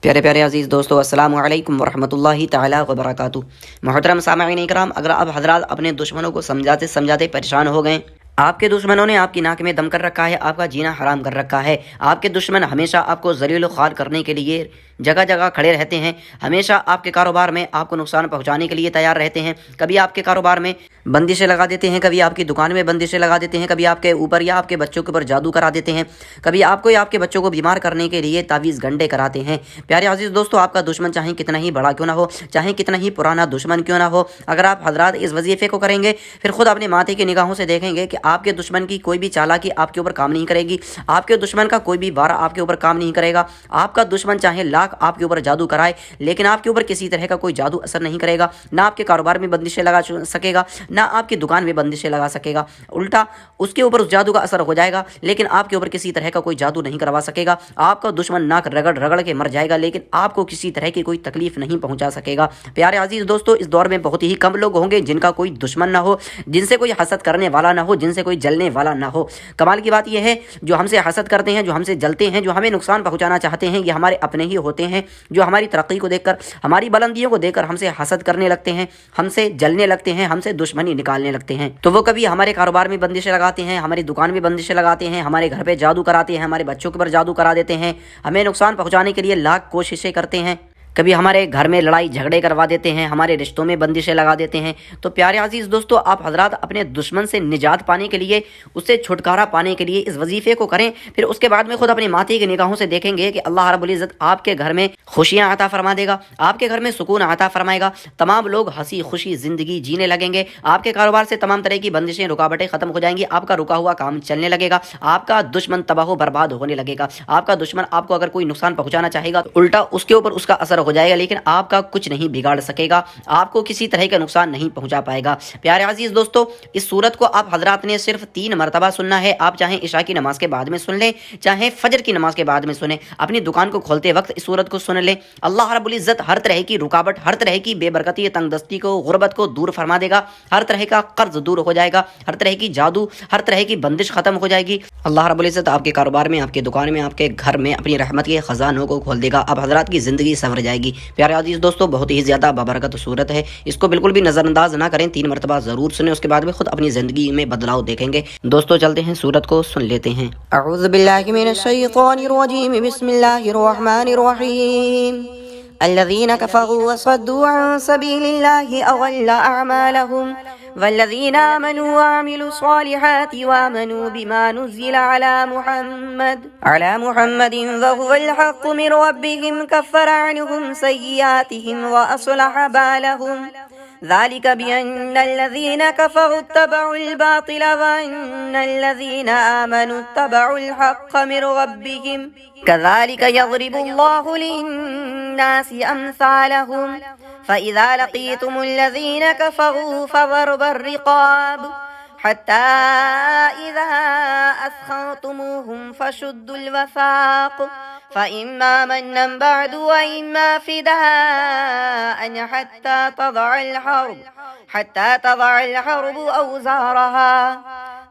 प्यारे प्यारे अजीज़ दोस्तों, अस्सलामु अलैकुम वरहमतुल्लाहि ताला वबरकातुहू। मोहतरम सामईन इकराम, अगर आप हजरात अपने दुश्मनों को समझाते समझाते परेशान हो गए, आपके दुश्मनों ने आपकी नाक में दम कर रखा है, आपका जीना हराम कर रखा है, आपके दुश्मन हमेशा आपको जलील ख्वार करने के लिए जगह जगह खड़े रहते हैं, हमेशा आपके कारोबार में आपको नुकसान पहुंचाने के लिए तैयार रहते हैं। कभी आपके कारोबार में बंदिशें लगा देते हैं, कभी आपकी दुकान में बंदिशें लगा देते हैं, कभी आपके ऊपर या आपके बच्चों के ऊपर जादू करा देते हैं, कभी आपको या आपके बच्चों को बीमार करने के लिए तावीज़ गंडे कराते हैं। प्यारे अजीज़ दोस्तों, आपका दुश्मन चाहे कितना ही बड़ा क्यों ना हो, चाहे कितना ही पुराना दुश्मन क्यों ना हो, अगर आप हजरात इस वजीफे को करेंगे, फिर खुद अपने माथे की निगाहों से देखेंगे कि आपके दुश्मन की कोई भी चालाकी आपके ऊपर काम नहीं करेगी, आपके दुश्मन का कोई भी वारा आपके ऊपर काम नहीं करेगा। आपका दुश्मन चाहे लाख आपके ऊपर जादू कराए, लेकिन आपके ऊपर किसी तरह का कोई जादू असर नहीं करेगा। ना आपके कारोबार में बंदिशें लगा सकेगा, ना आपकी दुकान में बंदिशें लगा सकेगा। उल्टा उसके ऊपर उस जादू का असर हो जाएगा, लेकिन आपके ऊपर किसी तरह का कोई जादू नहीं करवा सकेगा। आपका दुश्मन नाक रगड़ रगड़ के मर जाएगा, लेकिन आपको किसी तरह की कोई तकलीफ नहीं पहुंचा सकेगा। प्यारे अजीज दोस्तों, इस दौर में बहुत ही कम लोग होंगे जिनका कोई दुश्मन ना हो, जिनसे कोई हसद करने वाला ना हो, जिनसे कोई जलने वाला ना हो। कमाल की बात यह है, जो हमसे हसद करते हैं, जो हमसे जलते हैं, जो हमें नुकसान पहुंचाना चाहते हैं, ये हमारे अपने ही होते हैं, जो हमारी तरक्की को देखकर, हमारी बुलंदियों को देखकर हमसे हसद करने लगते हैं, हमसे जलने लगते हैं, हमसे दुश्मनी निकालने लगते हैं। तो वो कभी हमारे कारोबार में बंदिशें लगाते हैं, हमारी दुकान में बंदिशें लगाते हैं, हमारे घर पे जादू कराते हैं, हमारे बच्चों के ऊपर जादू करा देते हैं, हमें नुकसान पहुंचाने के लिए लाख कोशिशें करते हैं, कभी हमारे घर में लड़ाई झगड़े करवा देते हैं, हमारे रिश्तों में बंदिशें लगा देते हैं। तो प्यारे अजीज़ दोस्तों, आप हजरात अपने दुश्मन से निजात पाने के लिए, उससे छुटकारा पाने के लिए इस वजीफे को करें। फिर उसके बाद में खुद अपनी माथे की निगाहों से देखेंगे कि अल्लाह रब्बुल इज़्ज़त आपके घर में खुशियाँ अता फरमा देगा, आपके घर में सुकून अता फरमाएगा, तमाम लोग हंसी खुशी ज़िंदगी जीने लगेंगे, आपके कारोबार से तमाम तरह की बंदिशें रुकावटें ख़त्म हो जाएंगी, आपका रुका हुआ काम चलने लगेगा, आपका दुश्मन तबाह बर्बाद होने लगेगा। आपका दुश्मन आपको अगर कोई नुकसान पहुँचाना चाहेगा तो उल्टा उसके ऊपर उसका असर हो जाएगा, लेकिन आपका कुछ नहीं बिगाड़ सकेगा, आपको किसी तरह का नुकसान नहीं पहुंचा पाएगा। प्यारे अजीज दोस्तों, इस सूरत को आप हजरात ने सिर्फ 3 मरतबा सुनना है। आप चाहे इशा की नमाज के बाद में सुन लें, चाहे फजर की नमाज के बाद में सुने, अपनी दुकान को खोलते वक्त इस सूरत को सुन लें। अल्लाह रब्बुल इज़्ज़त हर तरह की रुकावट, हर तरह की बेबरकती, तंगदस्ती को, गुर्बत को दूर फरमा देगा, हर तरह का कर्ज दूर हो जाएगा, हर तरह की जादू, हर तरह की बंदिश खत्म हो जाएगी। अल्लाह रब्बुल इज़्ज़त आपके कारोबार में, आपके दुकान में, आपके घर में अपनी रहमत के खजानों को खोल देगा। अब हजरात की ज़िंदगी संवर जाएगी। प्यारे अजीज़ दोस्तों, बहुत ही ज़्यादा बाबरकत सूरत है, इसको बिल्कुल भी नज़रअंदाज ना करें, 3 मरतबा ज़रूर सुने, उसके बाद में खुद अपनी ज़िंदगी में बदलाव देखेंगे। दोस्तों चलते हैं, सूरत को सुन लेते हैं। अऊज़ु बिल्लाहि मिनश शैतानिर रजीम, बिस्मिल्लाहिर रहमानिर रहीम। अल्लज़ीना कफ़रू वसद्दू अन सबीलिल्लाहि अज़ल्ल अअमालहुम वल्लज़ीना आमनू वअमिलू स्वालिहाति वआमनू बिमा नुज़्ज़िला अला मुहम्मदिन वहुवल हक़्क़ु मिन रब्बिहिम कफ़्फ़र अन्हुम सय्यिआतिहिम व अस्लह बालहुम ज़ालिका बिअन्नल्लज़ीना कफ़रू इत्तबउल बातिल व अन्नल्लज़ीना आमनू इत्तबउल हक़्क़ मिन रब्बिहिम कज़ालिका यज़रिबुल्लाहु लिन्नासि अम्सालहुम फ़इज़ा लक़ीतुमुल्लज़ीना कफ़रू फ़ज़रबुर रिक़ाब हत्ता इज़ा अस्ख़न्तुमूहुम फ़शुद्दुल वसाक़ फ़इम्मा मन्नन बअदु व इम्मा फ़िदाअन हत्ता तज़अल हर्ब औज़ारहा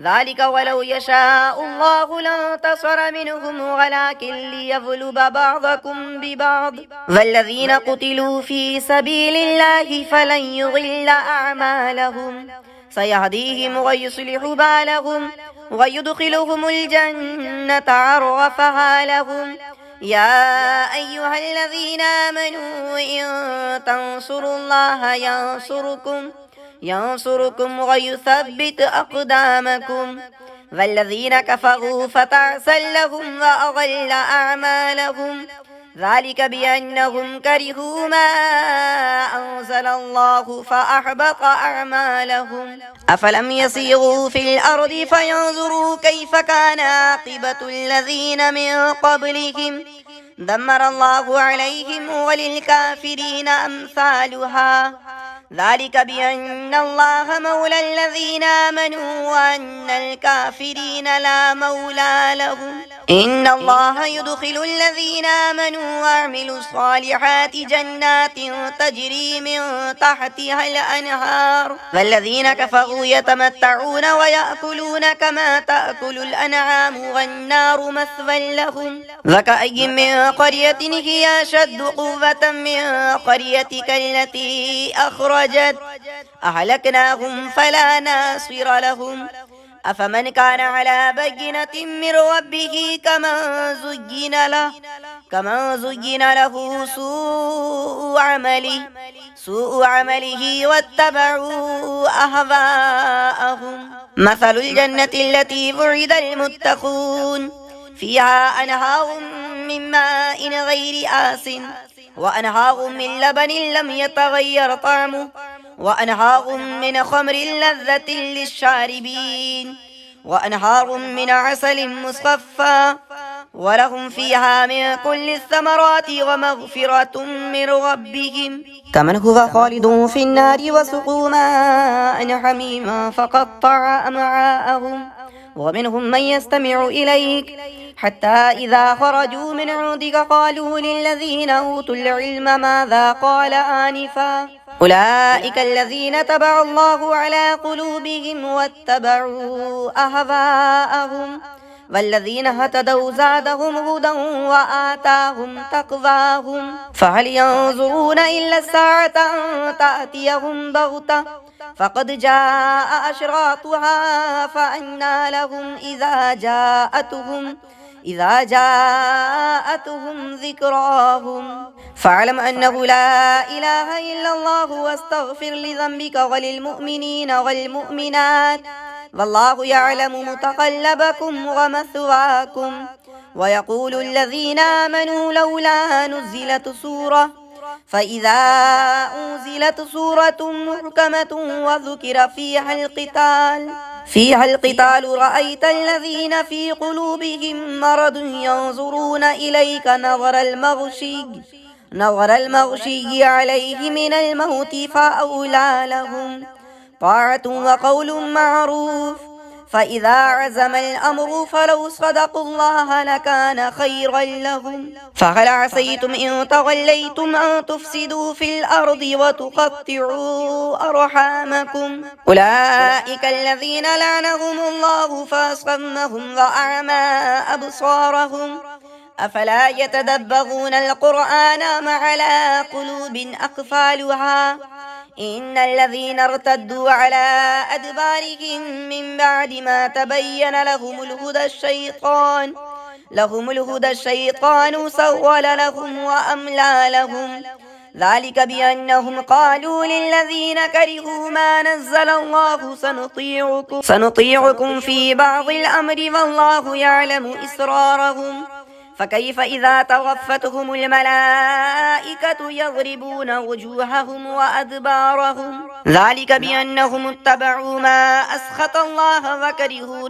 ज़ालिक वलौ यशाअुल्लाहु लंतसर मिनहुम वलाकिन लियब्लुव बअज़कुम बिबअज़ वल्लज़ीना क़ुतिलू फ़ी सबीलिल्लाहि फ़लन युज़िल्ल अअमालहुम सयहदीहिम व युस्लिहु बालहुम व युदखिलुहुमुल जन्नत अर्रफ़हा लहुम या अय्युहल्लज़ीना आमनू इन तंसुरुल्लाह यंसुरुकुम व युसब्बित अक़दामकुम वल्लज़ीना कफ़रू फ़तअसल लहुम व अज़ल्ल अअमालहुम ज़ालिक बिअन्नहुम करिहू मा अंज़लल्लाहु फ़अहबत अअमालहुम अफ़लम यसीरू फ़िल अर्दि फ़यंज़ुरू कैफ़ कान आक़िबतुल्लज़ीना मिन क़ब्लिहिम दम्मरल्लाहु अलैहिम व लिल काफ़िरीन अम्सालुहा ذلك بأن الله مولى الذين آمنوا وأن الكافرين لا مولى لهم. إن الله يدخل الذين آمنوا وعملوا الصالحات جنات تجري من تحتها الأنهار والذين كفروا يتمتعون ويأكلون كما تأكل الأنعام والنار مثوى لهم. وكأي من قرية هي أشد قوة من قريتك التي أخرجت أهلكناهم فلا ناصر لهم. أفمن كان على بينة من ربه كمن زين له سوء عمله واتبعوا أهواءهم. مثل الجنة التي وعد المتقون فيها أنهار من ماء غير آس وأنهار من لبن لم يتغير طعمه وأنهار من خمر لذة للشاربين وأنهار من عسل مصفى ولهم فيها من كل الثمرات ومغفرة من ربهم كمن هو خالد في النار وسقوا ماء حميما فقطع أمعاءهم. ومنهم من يستمع إليك حتى إذا خرجوا من عندك قالوا للذين أوتوا العلم ماذا قال آنفا أولئك الذين تبع الله على قلوبهم واتبعوا أهواءهم والذين اهتدوا زادهم هدى وآتاهم تقواهم. فهل ينظرون إلا الساعة أن تأتيهم بغتة فقد جاء أشراطها فأنى لهم إذا جاءتهم ذكراهم. فاعلم أنه لا إله إلا الله واستغفر لذنبك وللمؤمنين والمؤمنات والله يعلم متقلبكم ومثواكم. ويقول الذين آمنوا لولا نزلت سورة فإذا أنزلت سورة محكمة وذكر فيها القتال رأيت الذين في قلوبهم مرض ينظرون إليك نظر المغشي عليه من الموت فأولى لهم طاعة وقول معروف. فإذا عزم الأمر فلو صدقوا الله لكان خيرا لهم. فهل عسيتم إن توليتم أن تفسدوا في الأرض وتقطعوا أرحامكم أولئك الذين لعنهم الله فأصمهم وأعمى أبصارهم. أفلا يتدبرون القرآن أم على قلوب أقفالها إن الذين ارتدوا على أدبارهم من بعد ما تبين لهم الهدى الشيطان سول لهم وأملى لهم. ذلك بأنهم قالوا للذين كرهوا ما نزل الله سنطيعكم في بعض الأمر والله يعلم إسرارهم. فكيف إذا توفتهم الملائكة يضربون وجوههم وأدبارهم ذلك بأنهم اتبعوا ما أسخط الله وكرهوا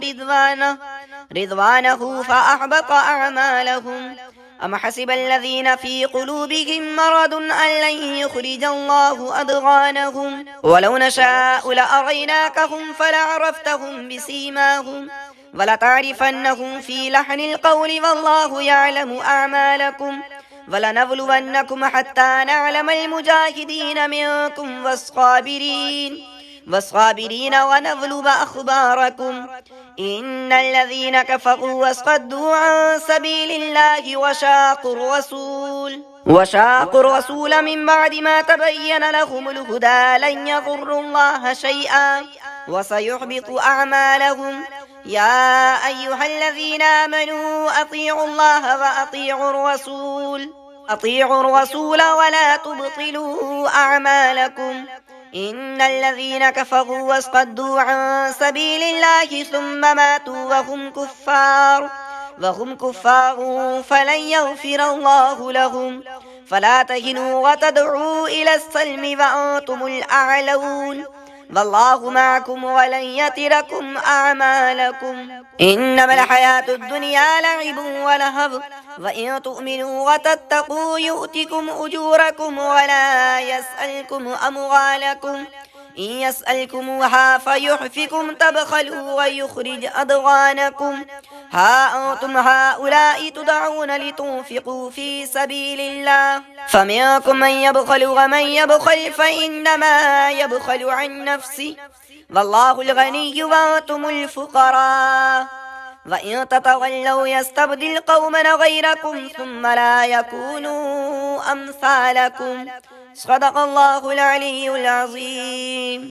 رضوانه فأحبط أعمالهم. أم حسب الذين في قلوبهم مرض أن لن يخرج الله أضغانهم ولو نشاء لأريناكهم فلعرفتهم بسيماهم ولتعرفنهم في لحن القول والله يعلم أعمالكم ولنبلونكم حتى نعلم المجاهدين منكم والصابرين ونبلو أخباركم. إن الذين كفروا وصدوا عن سبيل الله وشاقوا الرسول من بعد ما تبين لهم الهدى لن يضروا الله شيئا وسيحبط أعمالهم. يا أيها الذين آمنوا أطيعوا الله وأطيعوا الرسول ولا تبطلوا أعمالكم. إن الذين كفروا وصدوا عن سبيل الله ثم ماتوا وهم كفار فلن يغفر الله لهم. فلا تهنوا وتدعوا إلى السلم وأنتم الأعلون والله معكم ولن يتركم أعمالكم. إنما الحياة الدنيا لعب ولهو وإن تؤمنوا وتتقوا يؤتكم أجوركم ولا يسألكم أموالكم إن يسألكموها فيحفكم تبخلوا ويخرج أضغانكم ها أنتم هؤلاء تدعون لتنفقوا في سبيل الله فمنكم من يبخل ومن يبخل فإنما يبخل عن نفسه والله الغني وأنتم الفقراء وإن تتولوا يستبدل قوما غيركم ثم لا يكونوا أمثالكم صدق الله العلي العظيم.